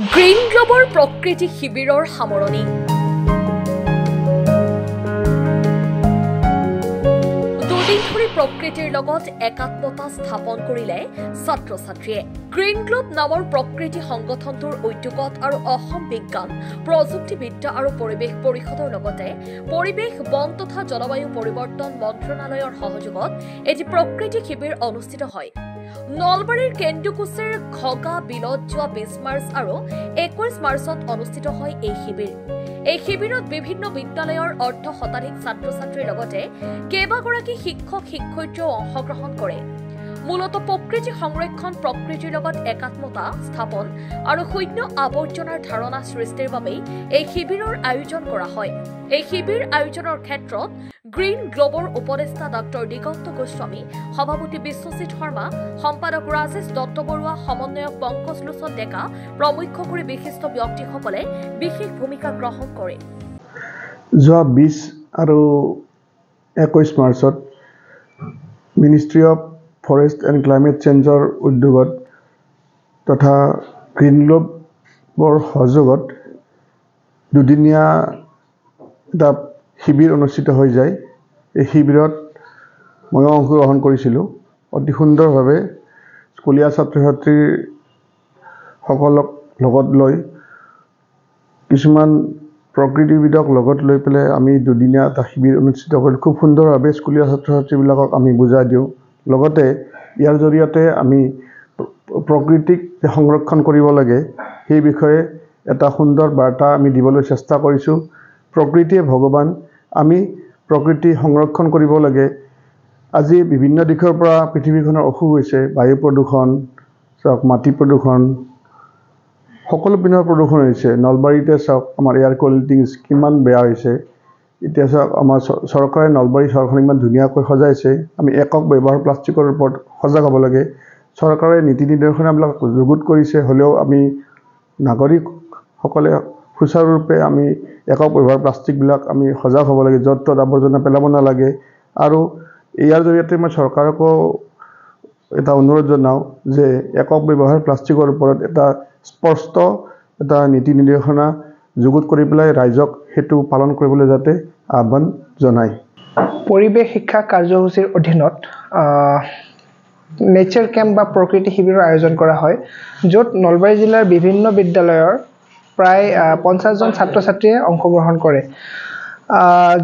Green গ্লোবৰ প্ৰকৃতি শিবিৰৰ সামৰণি। দুদিন ধৰি প্ৰকৃতিৰ লগত একাত্মতা স্থাপন কৰিলে ছাত্ৰ-ছাত্ৰীয়ে। গ্ৰীণ গ্লোব নামৰ প্ৰকৃতি সংগঠনটোৰ উদ্যোগত আৰু অসম বিজ্ঞান প্ৰযুক্তিবিদ্যা আৰু পৰিৱেশ পৰিষদৰ লগতে পৰিৱেশ বন তথা জলবায়ু পৰিৱৰ্তন মন্ত্ৰণালয়ৰ সহযোগত এটি প্ৰকৃতি শিবিৰ অনুষ্ঠিত হয়। নলবাৰীৰ কেন্দুকুছিৰ ঘগা বিলত যোৱা 20 মাৰ্চ আৰু 21 মাৰ্চত অনুষ্ঠিত হয় এই শিবিৰ। এই শিবিৰত বিভিন্ন বিদ্যালয়ৰ অৰ্ধশতাধিক ছাত্ৰ-ছাত্ৰীৰ লগতে কেইবাগৰাকী শিক্ষক-শিক্ষয়িত্ৰীও অংশগ্ৰহণ কৰে। মূলত প্ৰকৃতি সংৰক্ষণ, প্ৰকৃতিৰ লগত একাত্মতা স্থাপন আৰু শূন্য আৱৰ্জনাৰ ধাৰণা সৃষ্টিৰ বাবে এই শিবিৰৰ আয়োজন কৰা হয়। এই শিবিৰ আয়োজনৰ ক্ষেত্ৰত গ্ৰীণ গ্লোবৰ উপদেষ্টা ডক্টৰ দিগন্ত গোস্বামী, সভাপতি বিশ্বজিৎ শৰ্মা, সম্পাদক ৰাজেশ দত্তবৰুৱা, সমন্বয়ক পংকজ লোচন ডেকা প্ৰমুখ্য কৰি বিশিষ্ট ব্যক্তিসকলে বিশেষ ভূমিকা গ্ৰহণ কৰে। যোৱা 20 আৰু 21 মাৰ্চত ministry of forest and climate চেঞ্জৰ উদ্যোগত তথা গ্ৰীণ গ্লোবৰ সহযোগত দুদিনীয়া এটা শিবিৰ অনুষ্ঠিত হৈ যায়। এই শিবিৰত মই অংশগ্ৰহণ কৰিছিলোঁ। অতি সুন্দৰভাৱে স্কুলীয়া ছাত্ৰ-ছাত্ৰীসকলক লগত লৈ কিছুমান প্ৰকৃতিবিদক লগত লৈ পেলাই আমি দুদিনীয়া এটা শিবিৰ অনুষ্ঠিত কৰি খুব সুন্দৰভাৱে স্কুলীয়া ছাত্ৰ-ছাত্ৰীবিলাকক আমি বুজাই দিওঁ। লগতে ইয়াৰ জৰিয়তে আমি প্ৰকৃতিক যে সংৰক্ষণ কৰিব লাগে সেই বিষয়ে এটা সুন্দৰ বাৰ্তা আমি দিবলৈ চেষ্টা কৰিছোঁ। প্ৰকৃতিয়ে ভগৱান, আমি প্ৰকৃতি সংৰক্ষণ কৰিব লাগে। আজি বিভিন্ন দিশৰ পৰা পৃথিৱীখনৰ অসুখ হৈছে। বায়ু প্ৰদূষণ চাওক, মাটি প্ৰদূষণ, সকলো পিনৰ প্ৰদূষণ হৈছে। নলবাৰীতে চাওক, আমাৰ এয়াৰ কোৱালিটি কিমান বেয়া হৈছে। এতিয়া চাওক, আমাৰ চৰকাৰে নলবাৰী চহৰখন ইমান ধুনীয়াকৈ সজাইছে। আমি একক ব্যৱহাৰ প্লাষ্টিকৰ ওপৰত সজাগ হ'ব লাগে। চৰকাৰে নীতি নিৰ্দেশনাবিলাক যুগুত কৰিছে, হ'লেও আমি নাগৰিকসকলে সুচাৰুৰূপে আমি একক ব্যৱহাৰ প্লাষ্টিকবিলাক আমি সজাগ হ'ব লাগে, য'ত ত'ত আৱৰ্জনা পেলাব নালাগে। আৰু ইয়াৰ জৰিয়তে মই চৰকাৰকো এটা অনুৰোধ জনাওঁ যে একক ব্যৱহাৰ প্লাষ্টিকৰ ওপৰত এটা স্পষ্ট এটা নীতি নিৰ্দেশনা যুগুত কৰি পেলাই ৰাইজক সেইটো পালন কৰিবলৈ যাতে আহ্বান জনায়। পৰিৱেশ শিক্ষা কাৰ্যসূচীৰ অধীনত নেচাৰ কেম্প বা প্ৰকৃতি শিবিৰৰ আয়োজন কৰা হয়, য'ত নলবাৰী জিলাৰ বিভিন্ন বিদ্যালয়ৰ প্ৰায় 50 জন ছাত্ৰ-ছাত্ৰীয়ে অংশগ্ৰহণ কৰে।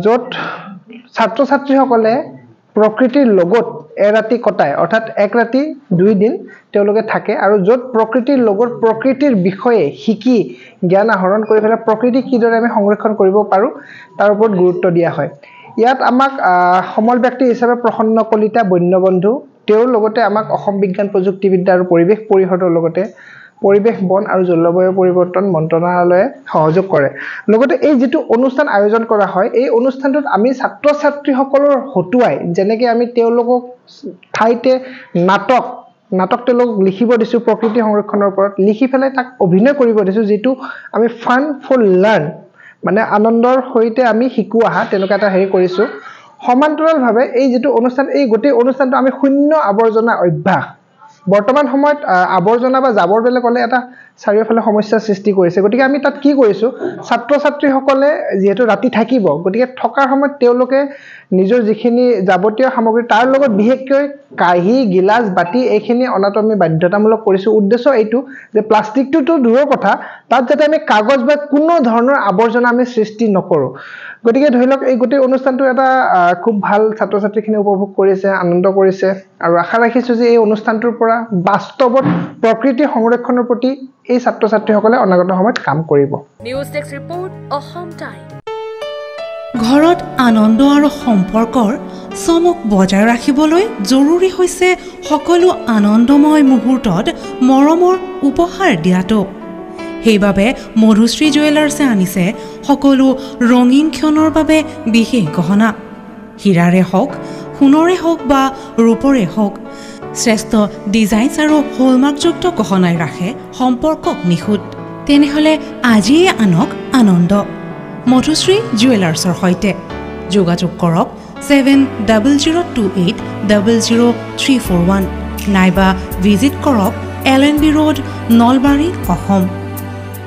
য'ত ছাত্ৰ-ছাত্ৰীসকলে প্ৰকৃতিৰ লগত এৰাতি কটায়, অৰ্থাৎ 1 ৰাতি 2 দিন তেওঁলোকে থাকে, আৰু য'ত প্ৰকৃতিৰ লগত প্ৰকৃতিৰ বিষয়ে শিকি জ্ঞান আহৰণ কৰি পেলাই প্ৰকৃতি কিদৰে আমি সংৰক্ষণ কৰিব পাৰোঁ তাৰ ওপৰত গুৰুত্ব দিয়া হয়। ইয়াত আমাক সমল ব্যক্তি হিচাপে প্ৰসন্ন কলিতা বন্যবন্ধু, তেওঁৰ লগতে আমাক অসম বিজ্ঞান প্ৰযুক্তিবিদ্যা আৰু পৰিৱেশ পৰিষদৰ লগতে পৰিৱেশ বন আৰু জলবায়ু পৰিৱৰ্তন মন্ত্ৰণালয়ে সহযোগ কৰে। লগতে এই যিটো অনুষ্ঠান আয়োজন কৰা হয়, এই অনুষ্ঠানটোত আমি ছাত্ৰ-ছাত্ৰীসকলৰ হতুৱাই, যেনেকৈ আমি তেওঁলোকক ঠাইতে নাটক তেওঁলোকক লিখিব দিছোঁ প্ৰকৃতি সংৰক্ষণৰ ওপৰত, লিখি পেলাই তাক অভিনয় কৰিব দিছোঁ, যিটো আমি ফান ফৰ লাৰ্ণ, মানে আনন্দৰ সৈতে আমি শিকো অহা তেনেকুৱা এটা হেৰি কৰিছোঁ। সমান্তৰালভাৱে এই যিটো অনুষ্ঠান, এই গোটেই অনুষ্ঠানটো আমি শূন্য আৱৰ্জনা অভ্যাস, বৰ্তমান সময়ত আৱৰ্জনা বা জাবৰবিলাক ক'লে এটা চাৰিওফালে সমস্যাৰ সৃষ্টি কৰিছে। গতিকে আমি তাত কি কৰিছোঁ, ছাত্ৰ-ছাত্ৰীসকলে যিহেতু ৰাতি থাকিব, গতিকে থকাৰ সময়ত তেওঁলোকে নিজৰ যিখিনি যাৱতীয় সামগ্ৰী তাৰ লগত বিশেষকৈ কাঁহী, গিলাচ, বাতি এইখিনি অনাটো আমি বাধ্যতামূলক কৰিছোঁ। উদ্দেশ্য এইটো যে প্লাষ্টিকটোতো দূৰৰ কথা, তাত যাতে আমি কাগজ বা কোনো ধৰণৰ আৱৰ্জনা আমি সৃষ্টি নকৰোঁ। গতিকে ধৰি লওক, এই গোটেই অনুষ্ঠানটো এটা খুব ভাল, ছাত্ৰ-ছাত্ৰীখিনি উপভোগ কৰিছে, আনন্দ কৰিছে, আৰু আশা ৰাখিছোঁ যে এই অনুষ্ঠানটোৰ পৰা বাস্তৱত প্ৰকৃতি সংৰক্ষণৰ প্ৰতি এই ছাত্ৰ-ছাত্ৰীসকলে অনাগত সময়ত কাম কৰিব। News desk report, Assam time. ঘৰত আনন্দ আৰু সম্পৰ্কৰ চমক বজাই ৰাখিবলৈ জৰুৰী হৈছে সকলো আনন্দময় মুহূৰ্তত মৰমৰ উপহাৰ দিয়াটো। সেইবাবে মধুশ্ৰী জুৱেলাৰ্ছে আনিছে সকলো ৰঙীন ক্ষণৰ বাবে বিশেষ গহনা। হীৰাৰে হওক, সোণৰে হওক বা ৰূপৰে হওক, শ্ৰেষ্ঠ ডিজাইনছ আৰু হলমাৰ্কযুক্ত গহনাই ৰাখে সম্পৰ্কক নিখুঁত। তেনেহ'লে আজিয়ে আনক আনন্দ মধুশ্ৰী জুৱেলাৰ্ছৰ সৈতে। যোগাযোগ কৰক 7002800341 নাইবা ভিজিট কৰক LNB ৰোড, নলবাৰী, অসম।